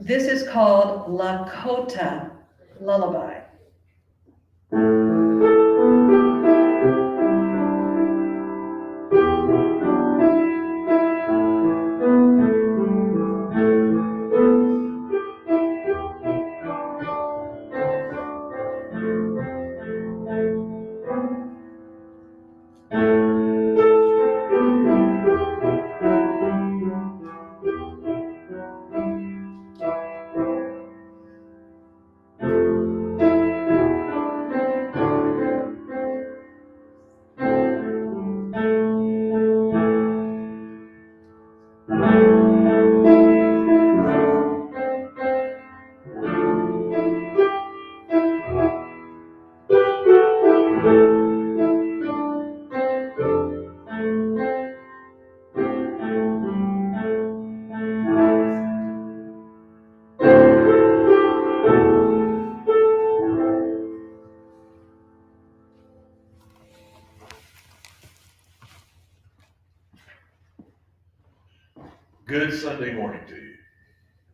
This is called Lakota Lullaby. Good Sunday morning to you.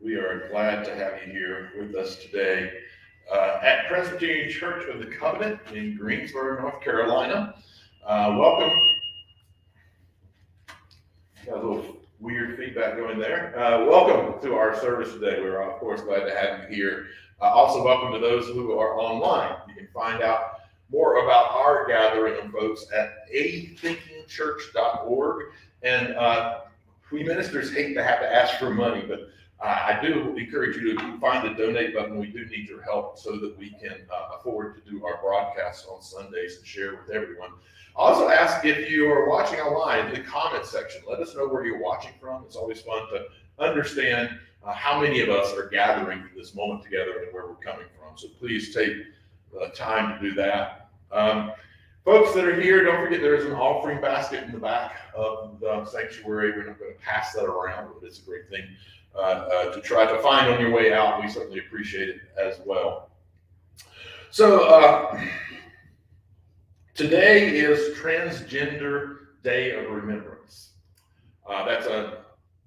We are glad to have you here with us today at Presbyterian Church of the Covenant in Greensboro, North Carolina. Welcome. Got a little weird feedback going there. Welcome to our service today. We're, of course, glad to have you here. Also, welcome to those who are online. You can find out more about our gathering of folks at rethinkingchurch.org. And we ministers hate to have to ask for money, but I do encourage you to find the donate button. We do need your help so that we can afford to do our broadcasts on Sundays and share with everyone. I also ask if you are watching online in the comment section, let us know where you're watching from. It's always fun to understand how many of us are gathering for this moment together and where we're coming from. So please take time to do that. Folks that are here, don't forget there is an offering basket in the back of the sanctuary. We're not going to pass that around, but it's a great thing to try to find on your way out. We certainly appreciate it as well. So today is Transgender Day of Remembrance. That's an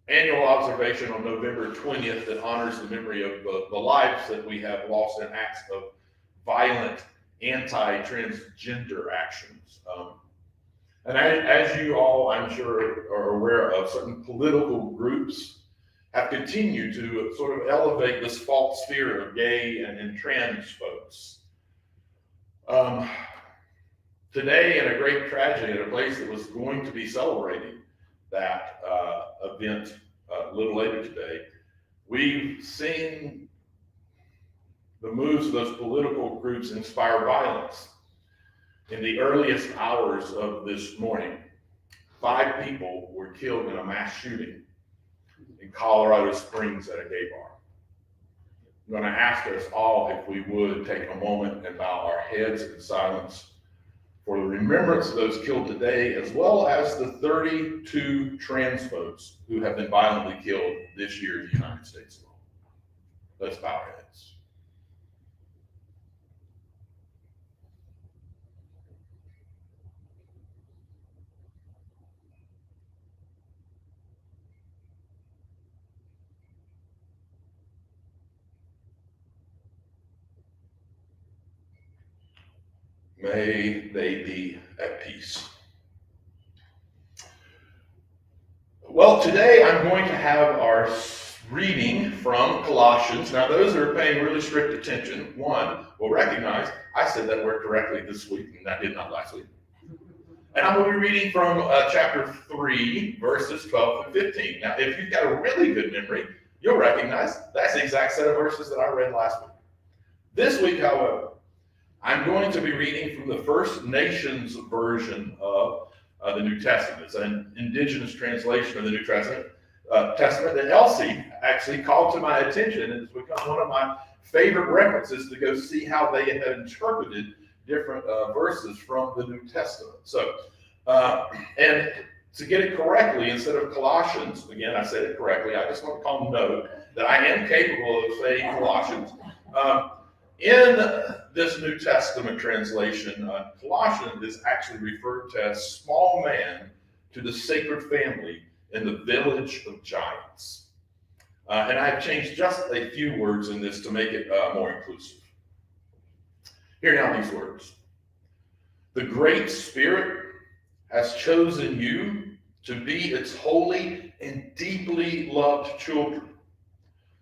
annual observation on November 20th that honors the memory of the lives that we have lost in acts of violent anti-transgender actions. And as you all, I'm sure, are aware of, certain political groups have continued to sort of elevate this false fear of gay and trans folks. Today, in a great tragedy, at a place that was going to be celebrating that event a little later today, we've seen the moves of those political groups inspire violence. In the earliest hours of this morning, 5 people were killed in a mass shooting in Colorado Springs at a gay bar. I'm going to ask us all if we would take a moment and bow our heads in silence for the remembrance of those killed today, as well as the 32 trans folks who have been violently killed this year in the United States alone. Let's bow our heads. May they be at peace. Well, today I'm going to have our reading from Colossians. Now, those that are paying really strict attention, one, will recognize I said that word correctly this week, and I did not last week. And I'm going to be reading from chapter 3, verses 12 and 15. Now, if you've got a really good memory, you'll recognize that's the exact set of verses that I read last week. This week, however, I'm going to be reading from the First Nations version of the New Testament. It's an indigenous translation of the New Testament that Elsie actually called to my attention, and it's become one of my favorite references to go see how they had interpreted different verses from the New Testament. So, and to get it correctly, instead of Colossians, again, I said it correctly, I just want to call note that I am capable of saying Colossians. In this New Testament translation, Colossians is actually referred to as small man to the sacred family in the village of giants. And I've changed just a few words in this to make it more inclusive. Hear now these words. The Great Spirit has chosen you to be its holy and deeply loved children.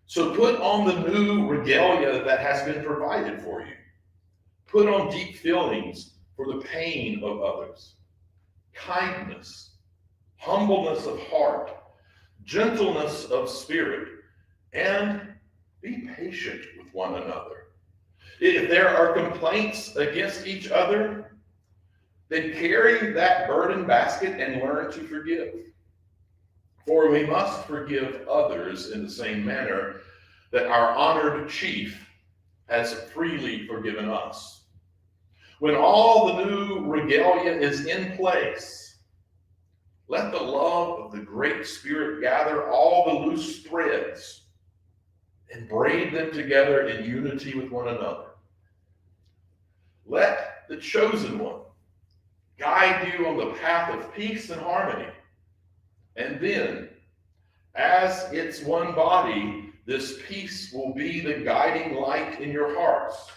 So put on the new regalia that has been provided for you. Put on deep feelings for the pain of others, kindness, humbleness of heart, gentleness of spirit, and be patient with one another. If there are complaints against each other, then carry that burden basket and learn to forgive. For we must forgive others in the same manner that our honored chief has freely forgiven us. When all the new regalia is in place, let the love of the Great Spirit gather all the loose threads and braid them together in unity with one another. Let the chosen one guide you on the path of peace and harmony. And then, as it's one body, this peace will be the guiding light in your hearts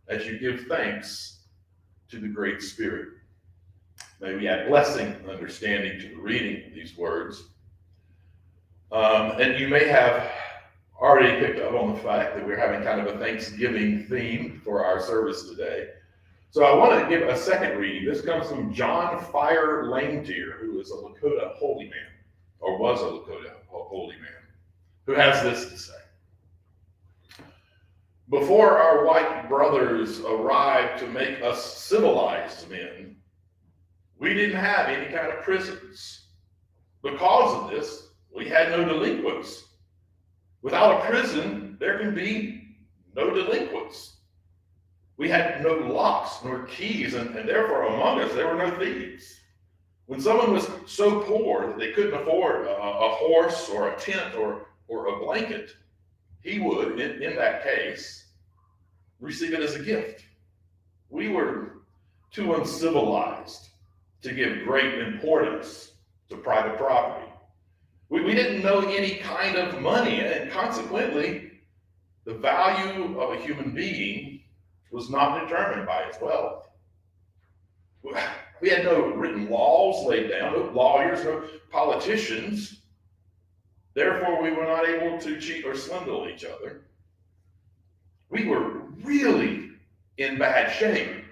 as you give thanks to the Great Spirit. May we add blessing and understanding to the reading of these words. And you may have already picked up on the fact that we're having kind of a Thanksgiving theme for our service today. So I want to give a second reading. This comes from John Fire Langtier, who is a Lakota holy man, or was a Lakota holy man, who has this to say. Before our white brothers arrived to make us civilized men, we didn't have any kind of prisons. Because of this, we had no delinquents. Without a prison, there can be no delinquents. We had no locks nor keys, and therefore among us there were no thieves. When someone was so poor that they couldn't afford a horse or a tent or a blanket, he would, in that case, receive it as a gift. We were too uncivilized to give great importance to private property. We didn't know any kind of money, and consequently, the value of a human being was not determined by its wealth. We had no written laws laid down, no lawyers, no politicians. Therefore, we were not able to cheat or swindle each other. We were really in bad shape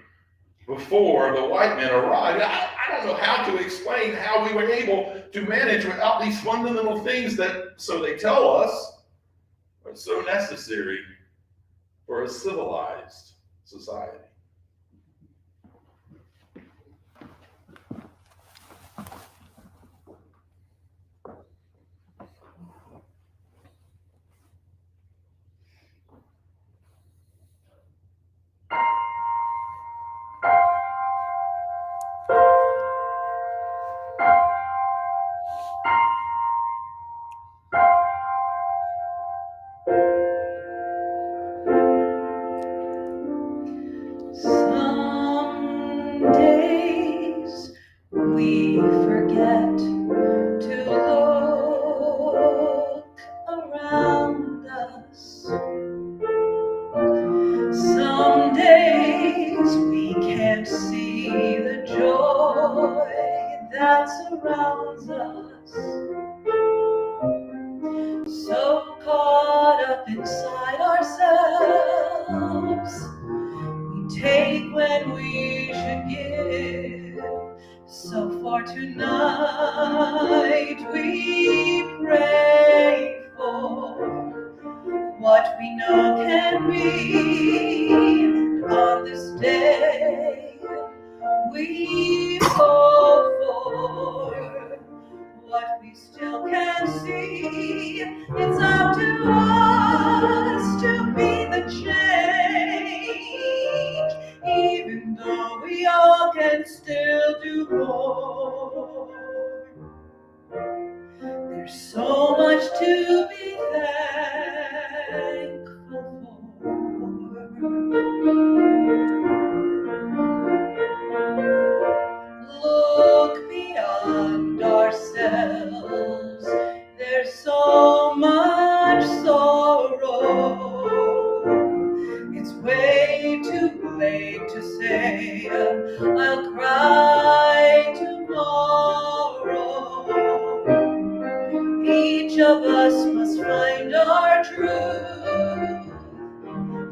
before the white men arrived. I don't know how to explain how we were able to manage without these fundamental things that, so they tell us, are so necessary for a civilized society. Some days we forget to look around us. Some days we can't see the joy that surrounds us. So caught up inside ourselves, we take when we should give. So far tonight we pray for what we know can be. And on this day we hope for what we still can see. It's up to us to be the change, even though we all can still do more. There's so much to be thankful for. Look beyond ourselves, there's so much us must find our truth,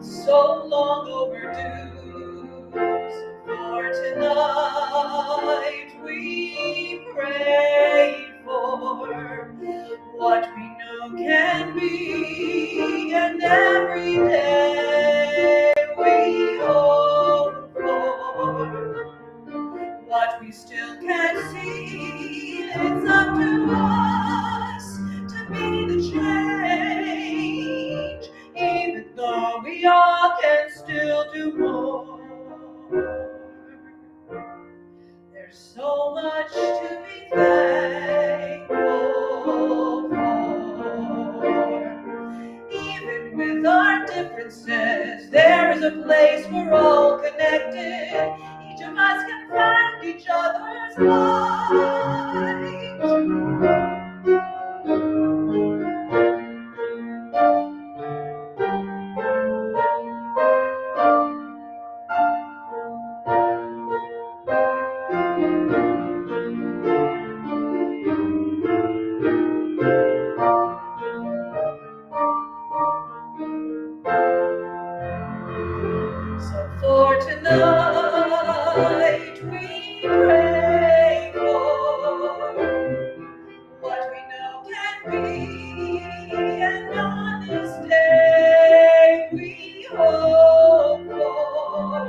so long overdue. For tonight we pray for what we know can be, and every day we hope for what we still can't see. It's up to us to be the change, even though we all can still do more. There's so much to be thankful for. Even with our differences, there is a place we're all connected. Each of us can find each other's light. So for tonight we pray for what we know can be, and on this day we hope for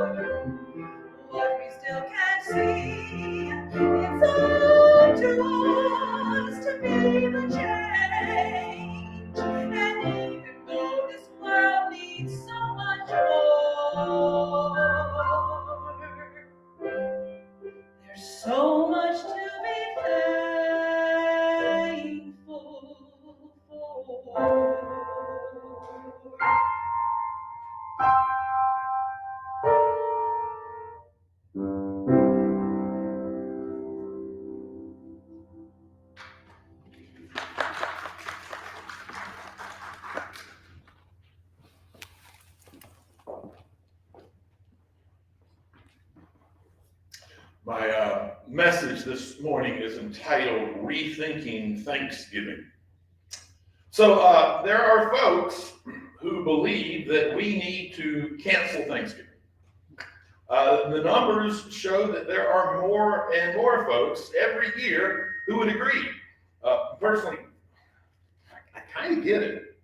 what we still can't see. It's up to us to be the change, and even though this world needs so much more, there's so much to be thankful for. My message this morning is entitled Rethinking Thanksgiving. So there are folks who believe that we need to cancel Thanksgiving. The numbers show that there are more and more folks every year who would agree. Personally, I kind of get it.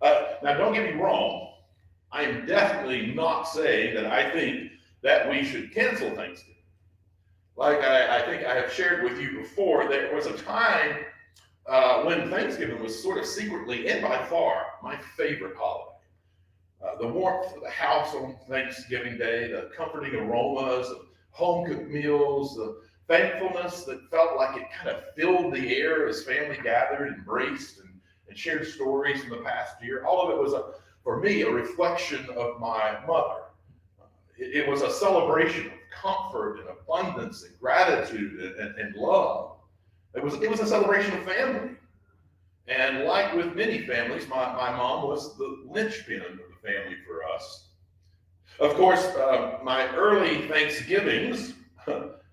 Now, don't get me wrong. I am definitely not saying that I think that we should cancel Thanksgiving. Like I think I have shared with you before, there was a time when Thanksgiving was sort of secretly, and by far, my favorite holiday. The warmth of the house on Thanksgiving Day, the comforting aromas of home-cooked meals, the thankfulness that felt like it kind of filled the air as family gathered, embraced, and shared stories from the past year. All of it was, for me, a reflection of my mother. It was a celebration of comfort and abundance and gratitude and love. It was a celebration of family. And like with many families, my mom was the linchpin of the family for us. Of course, my early Thanksgivings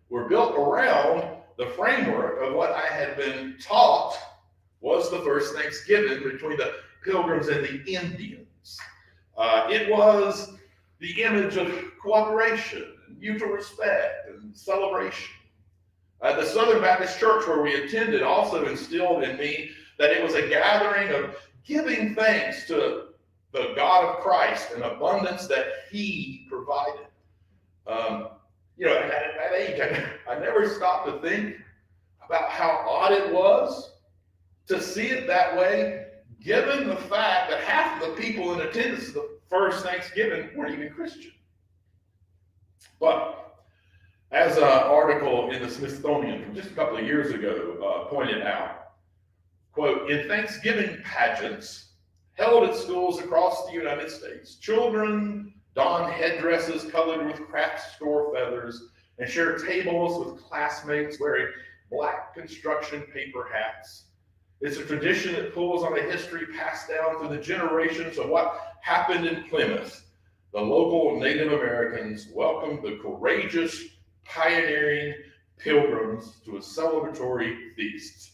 were built around the framework of what I had been taught was the first Thanksgiving between the Pilgrims and the Indians. It was the image of cooperation, and mutual respect, and celebration. The Southern Baptist Church where we attended also instilled in me that it was a gathering of giving thanks to the God of Christ and abundance that He provided. At that age, I never stopped to think about how odd it was to see it that way, given the fact that half of the people in attendance the first Thanksgiving weren't even Christian. But as an article in the Smithsonian from just a couple of years ago pointed out, quote, in Thanksgiving pageants held at schools across the United States, children don headdresses colored with craft store feathers and share tables with classmates wearing black construction paper hats. It's a tradition that pulls on a history passed down through the generations of what happened in Plymouth. The local Native Americans welcomed the courageous, pioneering pilgrims to a celebratory feast.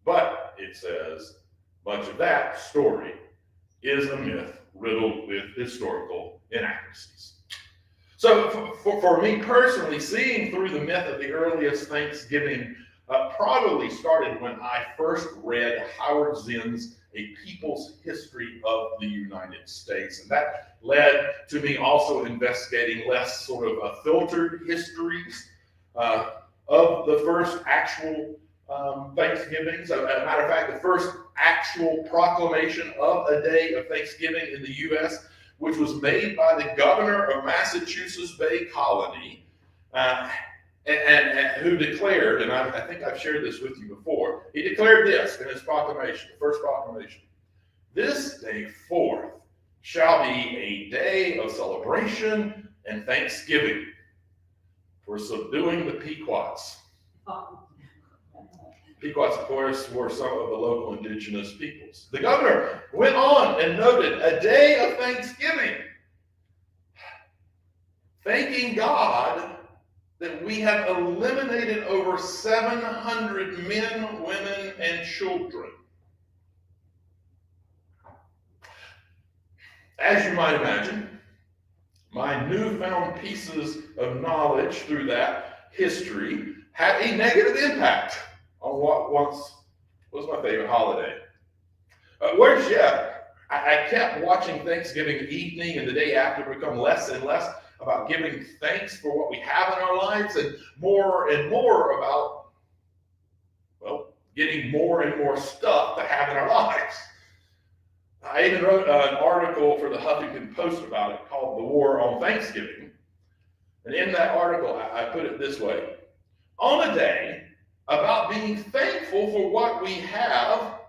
But, it says, Much of that story is a myth riddled with historical inaccuracies. So for me personally, seeing through the myth of the earliest Thanksgiving probably started when I first read Howard Zinn's A People's History of the United States. And that led to me also investigating less sort of filtered histories of the first actual Thanksgivings. As a matter of fact, the first actual proclamation of a day of Thanksgiving in the U.S., which was made by the governor of Massachusetts Bay Colony, and who declared, and I think I've shared this with you before, he declared this in his proclamation, the first proclamation: "This day forth shall be a day of celebration and thanksgiving for subduing the Pequots." Pequots, of course, were some of the local indigenous peoples. The governor went on and noted a day of thanksgiving, thanking God that we have eliminated over 700 men, women, and children. As you might imagine, my newfound pieces of knowledge through that history had a negative impact on what once was my favorite holiday. Worse yet, I kept watching Thanksgiving evening and the day after become less and less about giving thanks for what we have in our lives and more about, well, getting more and more stuff to have in our lives. I even wrote an article for the Huffington Post about it called "The War on Thanksgiving." And in that article, I put it this way: on a day about being thankful for what we have,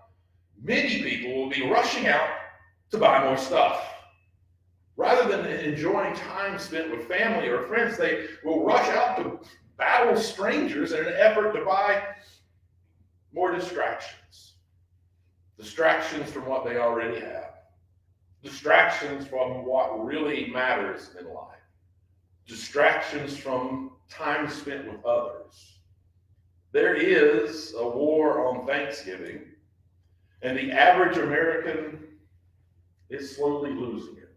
many people will be rushing out to buy more stuff. Rather than enjoying time spent with family or friends, they will rush out to battle strangers in an effort to buy more distractions. Distractions from what they already have. Distractions from what really matters in life. Distractions from time spent with others. There is a war on Thanksgiving, and the average American is slowly losing it.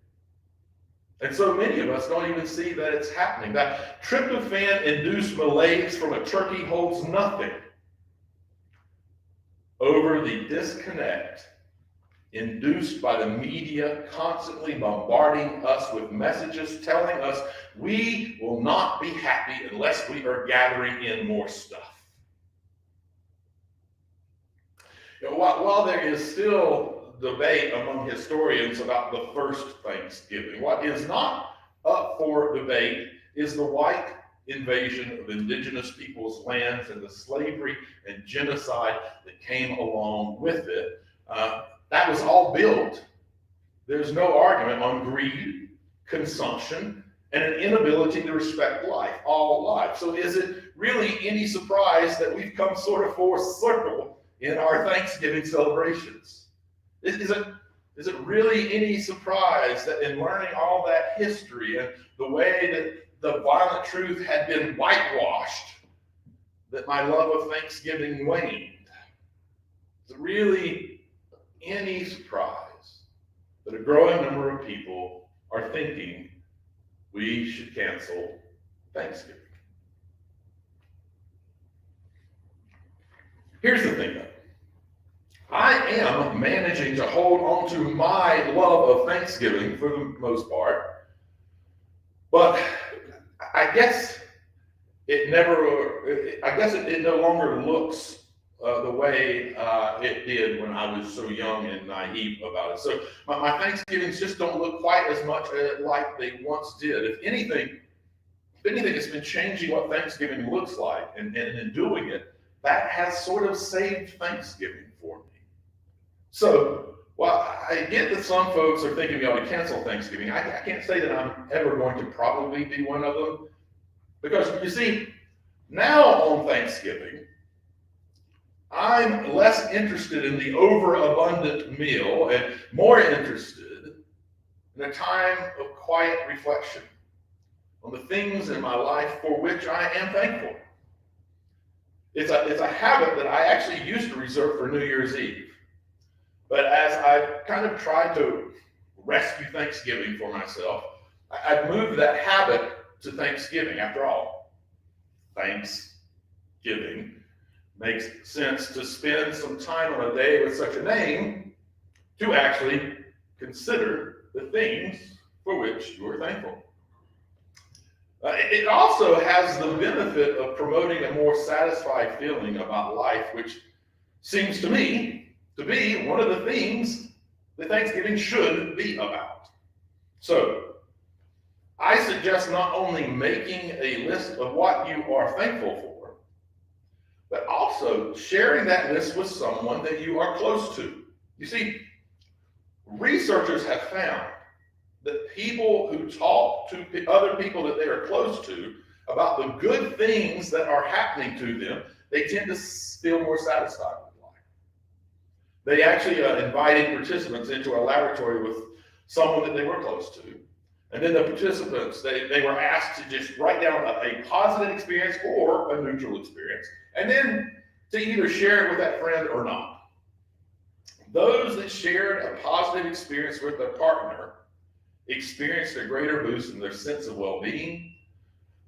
And so many of us don't even see that it's happening. That tryptophan-induced malaise from a turkey holds nothing over the disconnect induced by the media constantly bombarding us with messages telling us we will not be happy unless we are gathering in more stuff. You know, while there is still debate among historians about the first Thanksgiving, what is not up for debate is the white invasion of indigenous peoples' lands and the slavery and genocide that came along with it. That was all built. There's no argument on greed, consumption, and an inability to respect life, all life. So is it really any surprise that we've come sort of full circle in our Thanksgiving celebrations? Is it really any surprise that in learning all that history and the way that the violent truth had been whitewashed, that my love of Thanksgiving waned? Is it really any surprise that a growing number of people are thinking we should cancel Thanksgiving? Here's the thing, though. I am managing to hold on to my love of Thanksgiving for the most part, but I guess it no longer looks the way it did when I was so young and naive about it. So my Thanksgivings just don't look quite as much like they once did. If anything, it's been changing what Thanksgiving looks like, and in doing it, that has sort of saved Thanksgiving for me. So while I get that some folks are thinking we ought to cancel Thanksgiving, I can't say that I'm ever going to probably be one of them. Because you see, now on Thanksgiving, I'm less interested in the overabundant meal and more interested in a time of quiet reflection on the things in my life for which I am thankful. It's a habit that I actually used to reserve for New Year's Eve. But as I've kind of tried to rescue Thanksgiving for myself, I've moved that habit to Thanksgiving. After all, Thanksgiving makes sense to spend some time on a day with such a name to actually consider the things for which you are thankful. It also has the benefit of promoting a more satisfied feeling about life, which seems to me to be one of the things that Thanksgiving should be about. So, I suggest not only making a list of what you are thankful for, but also sharing that list with someone that you are close to. You see, researchers have found that people who talk to other people that they are close to about the good things that are happening to them, they tend to feel more satisfied with life. They actually invited participants into a laboratory with someone that they were close to. And then the participants, they were asked to just write down a positive experience or a neutral experience, and then to either share it with that friend or not. Those that shared a positive experience with their partner experienced a greater boost in their sense of well-being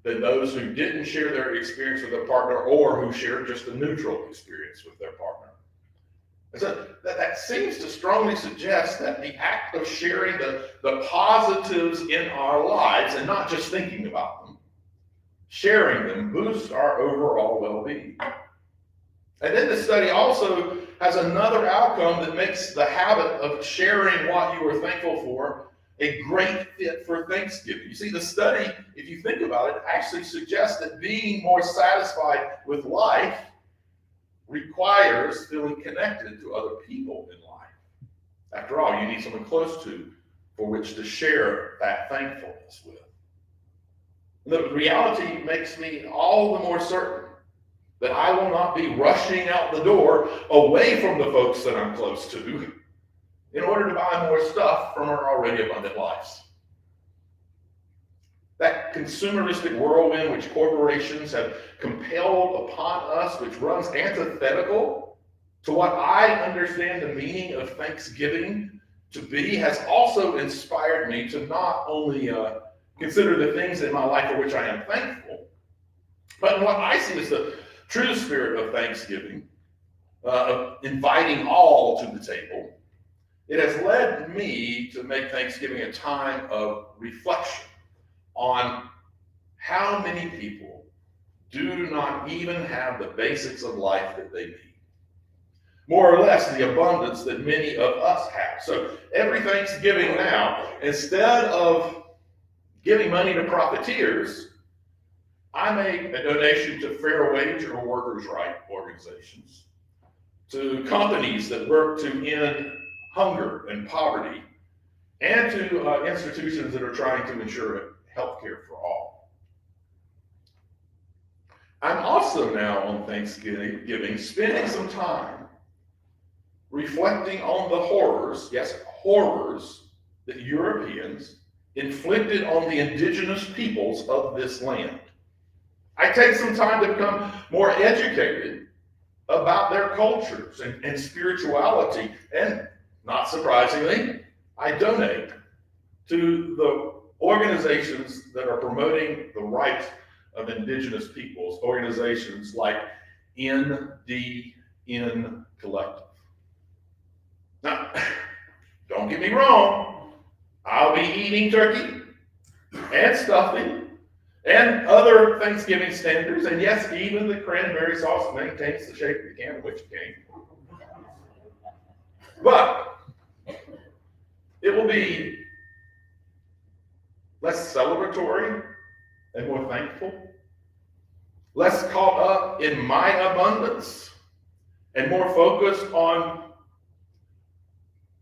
than those who didn't share their experience with their partner or who shared just a neutral experience with their partner. And so that seems to strongly suggest that the act of sharing the positives in our lives and not just thinking about them, sharing them boosts our overall well-being. And then the study also has another outcome that makes the habit of sharing what you are thankful for a great fit for Thanksgiving. You see, the study, if you think about it, actually suggests that being more satisfied with life requires feeling connected to other people in life. After all, you need someone close to for which to share that thankfulness with. The reality makes me all the more certain that I will not be rushing out the door away from the folks that I'm close to in order to buy more stuff from our already abundant lives. That consumeristic whirlwind which corporations have compelled upon us, which runs antithetical to what I understand the meaning of Thanksgiving to be, has also inspired me to not only consider the things in my life for which I am thankful, but what I see as the true spirit of Thanksgiving, of inviting all to the table. It has led me to make Thanksgiving a time of reflection on how many people do not even have the basics of life that they need. More or less the abundance that many of us have. So every Thanksgiving now, instead of giving money to profiteers, I make a donation to fair wage or workers' right organizations, to companies that work to end hunger and poverty, and to institutions that are trying to ensure health care for all. I'm also now on Thanksgiving spending some time reflecting on the horrors, yes, horrors, that Europeans inflicted on the indigenous peoples of this land. I take some time to become more educated about their cultures and spirituality, and not surprisingly, I donate to the organizations that are promoting the rights of indigenous peoples, organizations like NDN Collective. Now, don't get me wrong, I'll be eating turkey and stuffing and other Thanksgiving standards, and yes, even the cranberry sauce maintains the shape of the can in which it came. But it will be less celebratory and more thankful, less caught up in my abundance, and more focused on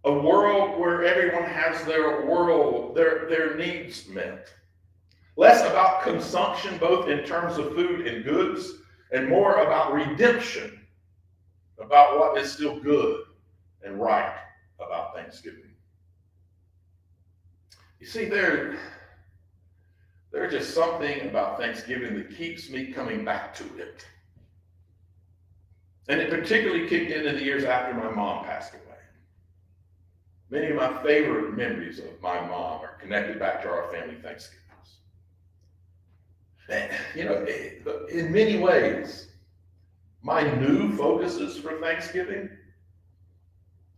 a world where everyone has their needs met. Less about consumption, both in terms of food and goods, and more about redemption, about what is still good and right about Thanksgiving. You see, there's just something about Thanksgiving that keeps me coming back to it. And it particularly kicked in the years after my mom passed away. Many of my favorite memories of my mom are connected back to our family Thanksgivings. And, in many ways, my new focuses for Thanksgiving,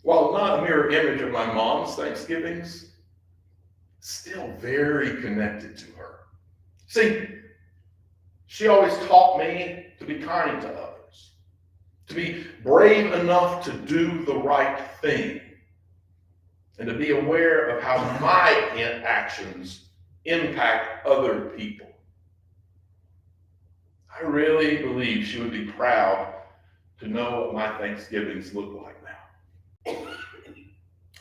while not a mirror image of my mom's Thanksgivings, still very connected to her. See, she always taught me to be kind to others, to be brave enough to do the right thing, and to be aware of how my actions impact other people. I really believe she would be proud to know what my Thanksgivings look like now.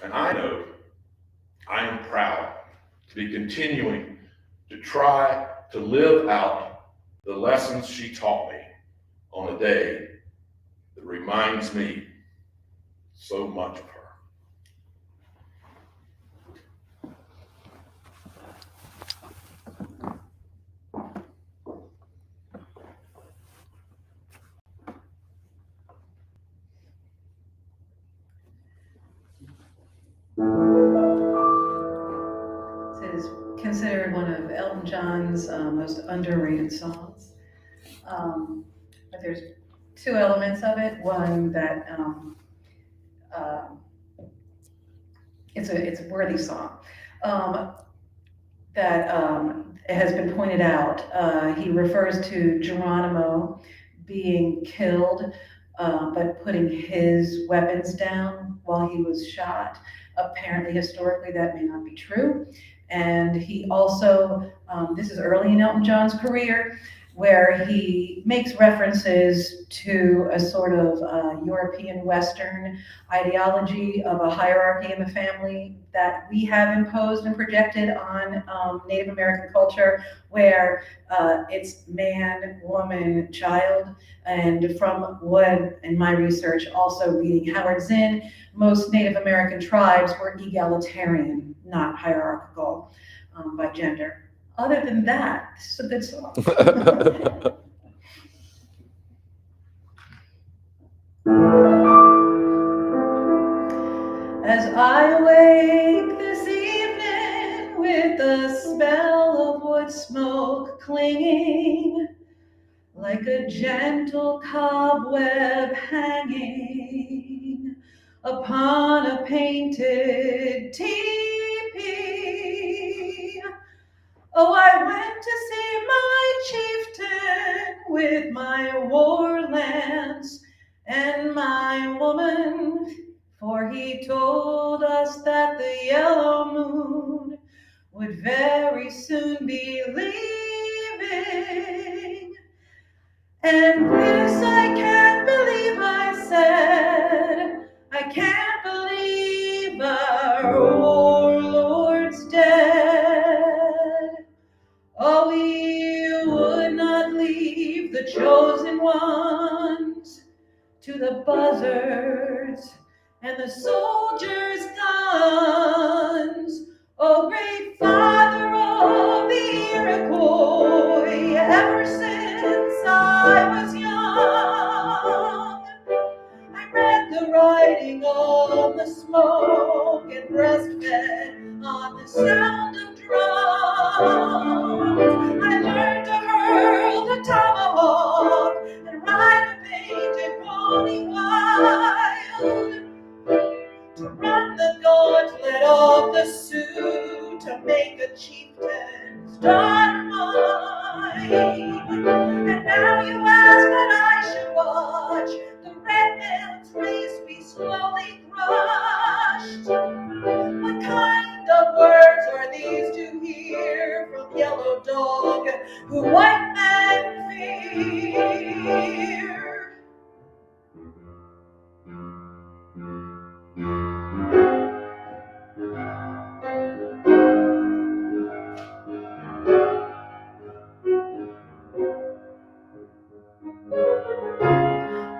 And I know I am proud to be continuing to try to live out the lessons she taught me on a day that reminds me so much of her. This is considered one of Elton John's most underrated songs. But there's two elements of it. One that it's a worthy song. That has been pointed out. He refers to Geronimo being killed, but putting his weapons down while he was shot. Apparently, historically, that may not be true. And he also, this is early in Elton John's career, where he makes references to a sort of European Western ideology of a hierarchy in the family that we have imposed and projected on Native American culture, where it's man, woman, child. And from what, in my research, also reading Howard Zinn, most Native American tribes were egalitarian, not hierarchical by gender. Other than that, this is a good song. As I awake this evening with the smell of wood smoke clinging, like a gentle cobweb hanging upon a painted teepee. Oh, I went to see my chieftain with my war lance and my woman, for he told us that the yellow moon would very soon be leaving. And this I can't believe, I said, I can't believe our warlord's dead. Oh, we would not leave the chosen ones to the buzzards and the soldiers' guns. Oh, great father of the Iroquois, ever since I was young, I read the writing on the smoke and breastfed on the sound of drums. I learned to hurl the tomahawk and ride a painted pony wild, to run the gauntlet of the Sioux, to make a chieftain's daughter mine. And now you ask that I should watch the red man's race be slowly crushed. What kind of words are these to hear from Yellow Dog, who white men fear?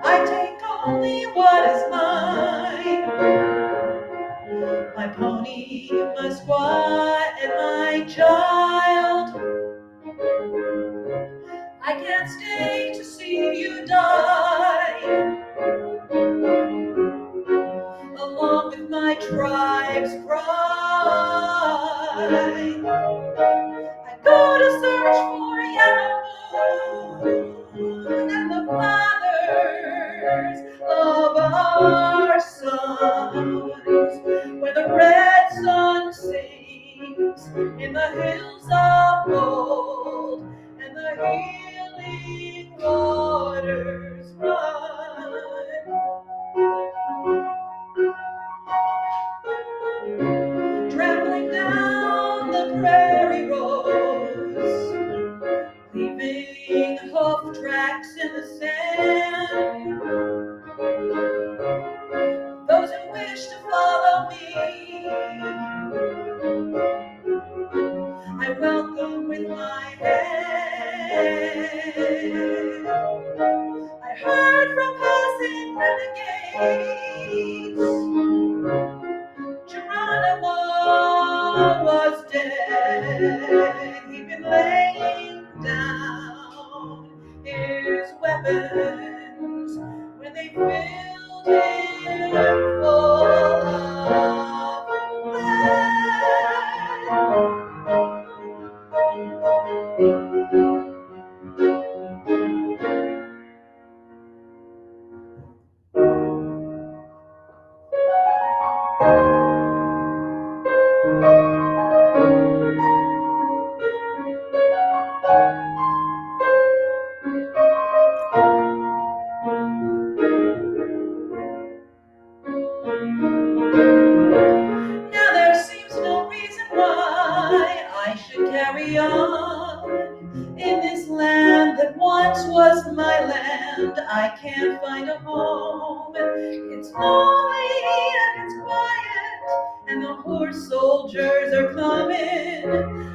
I take only what is mine, my pony, my squaw, and my child. I can't stay to see you die, along with my tribes cry. I go to search for Yahweh and the fathers of our sons, where the red sun sings in the hills of gold and the healing waters run. Traveling down the prairie roads, leaving hoof tracks in the sand. Those who wish to follow me, I welcome with my hand. I heard from passing renegades, Geronimo was dead. He'd been laying down his weapons when they filled him full of Now there seems no reason why I should carry on in this land that once was my land. I can't find a home. It's lonely and it's quiet, and the horse soldiers are coming.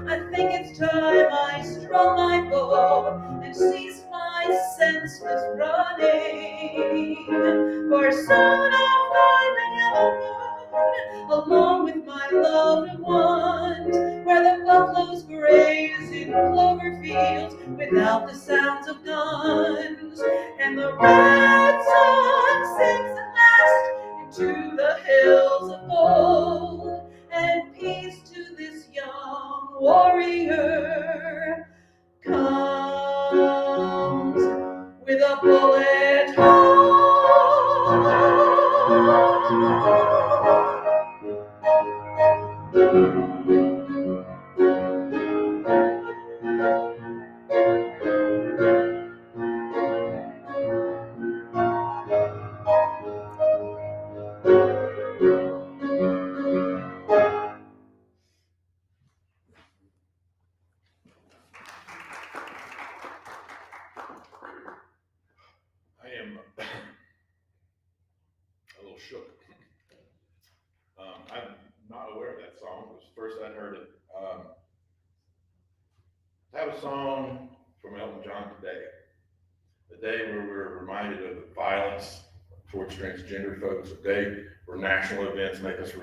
I think it's time I strung my bow and cease my senseless running. For soon I'll find the yellow moon, along with my loved ones, where the buffaloes graze in clover fields without the sounds of guns, and the red sun sinks at last into the hills of gold, and peace to this young warrior comes with a bullet hole. I am a little shook. I'm not aware of that song. It was the first I'd heard it. I have a song from Elton John today. The day where we're reminded of the violence towards transgender folks, a day where national events make us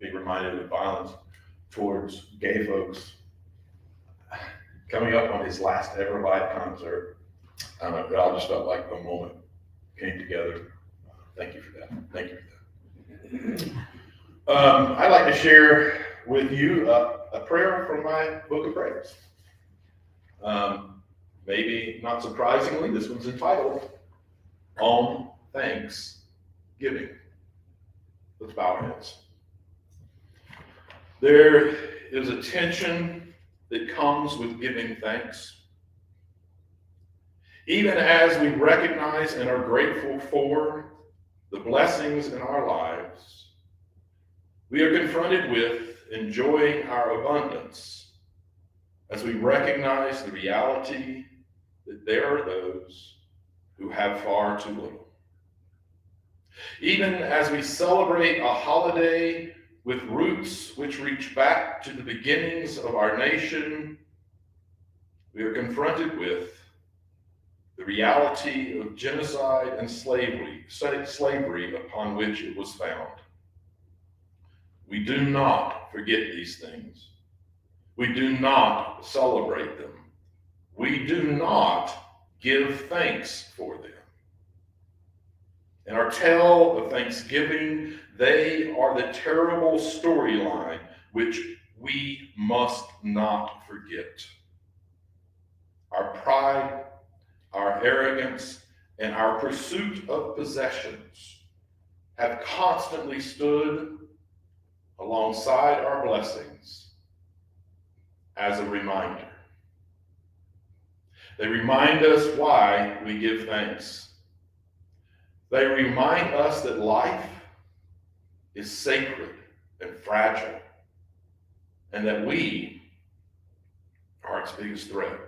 be reminded of violence towards gay folks. Coming up on his last ever live concert, it all just felt like the moment came together. Thank you for that. Thank you for that. I'd like to share with you a prayer from my book of prayers. Maybe not surprisingly, this one's entitled On Thanksgiving. Let's bow our heads. There is a tension that comes with giving thanks. Even as we recognize and are grateful for the blessings in our lives, we are confronted with enjoying our abundance as we recognize the reality that there are those who have far too little. Even as we celebrate a holiday with roots which reach back to the beginnings of our nation, we are confronted with the reality of genocide and slavery upon which it was found. We do not forget these things. We do not celebrate them. We do not give thanks for them. And our tale of Thanksgiving They are the terrible storyline which we must not forget. Our pride, our arrogance, and our pursuit of possessions have constantly stood alongside our blessings as a reminder. They remind us why we give thanks. They remind us that life is sacred and fragile, and that we are its biggest threat.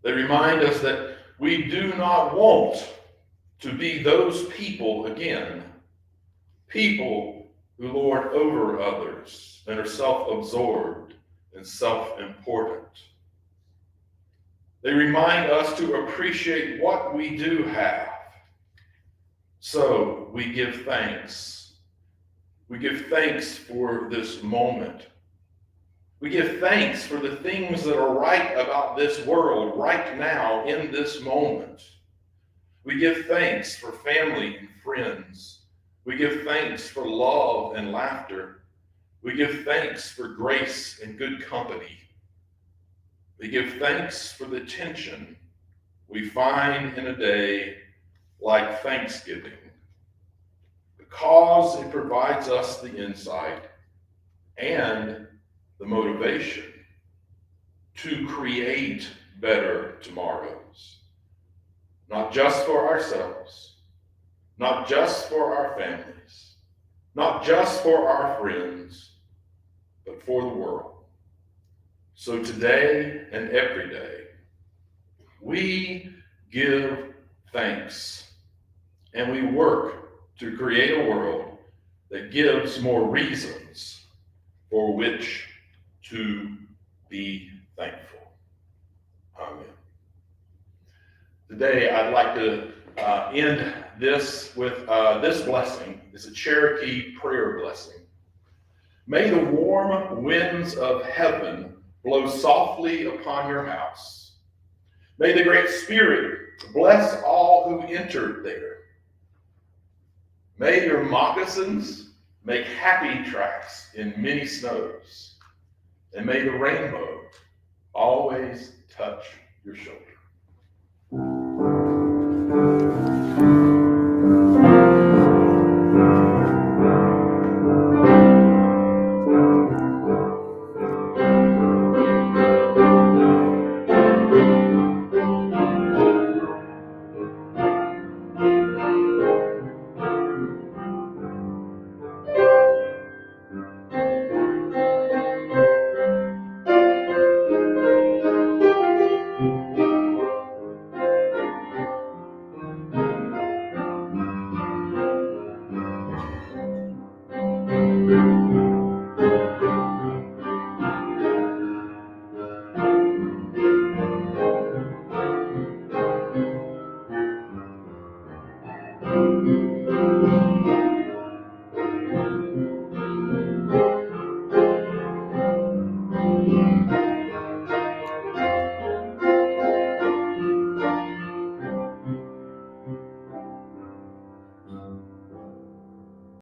They remind us that we do not want to be those people again, people who lord over others and are self-absorbed and self-important. They remind us to appreciate what we do have. So we give thanks. We give thanks for this moment. We give thanks for the things that are right about this world right now in this moment. We give thanks for family and friends. We give thanks for love and laughter. We give thanks for grace and good company. We give thanks for the tension we find in a day like Thanksgiving, because it provides us the insight and the motivation to create better tomorrows, not just for ourselves, not just for our families, not just for our friends, but for the world. So today and every day, we give thanks and we work to create a world that gives more reasons for which to be thankful. Amen. Today, I'd like to end this with this blessing. It's a Cherokee prayer blessing. May the warm winds of heaven blow softly upon your house. May the Great Spirit bless all who entered there. May your moccasins make happy tracks in many snows. And may the rainbow always touch your shoulder.